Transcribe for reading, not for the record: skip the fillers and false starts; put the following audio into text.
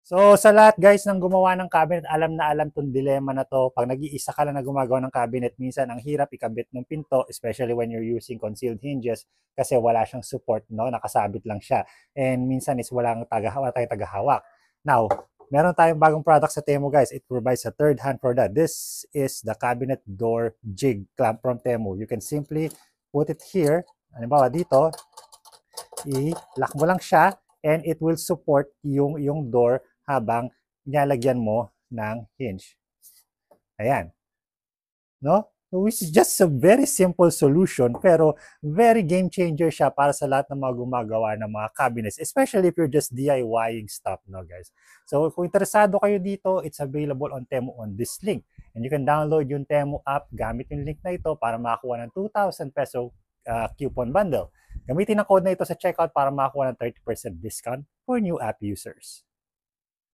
So sa lahat guys ng gumawa ng cabinet, alam na alam tong dilemma na to. Pag nag-iisa ka lang na gumagawa ng cabinet, minsan ang hirap ikabit ng pinto, especially when you're using concealed hinges kasi wala siyang support, no? Nakasabit lang siya. And minsan is wala tayong tagahawak. Now, meron tayong bagong product sa Temu guys. It provides a third hand for that. This is the cabinet door jig clamp from Temu. You can simply put it here. Halimbawa dito, i-lock mo lang siya and it will support yung door habang nilalagyan mo ng hinge. Ayan. No? Which is just a very simple solution pero very game changer siya para sa lahat ng mga gumagawa ng mga cabinets, especially if you're just DIYing stuff, no guys. So kung interesado kayo dito, it's available on Temu on this link. And you can download yung Temu app gamit yung link na ito para makakuha ng 2,000 peso coupon bundle. Gamitin ang code na ito sa checkout para makakuha ng 30% discount for new app users.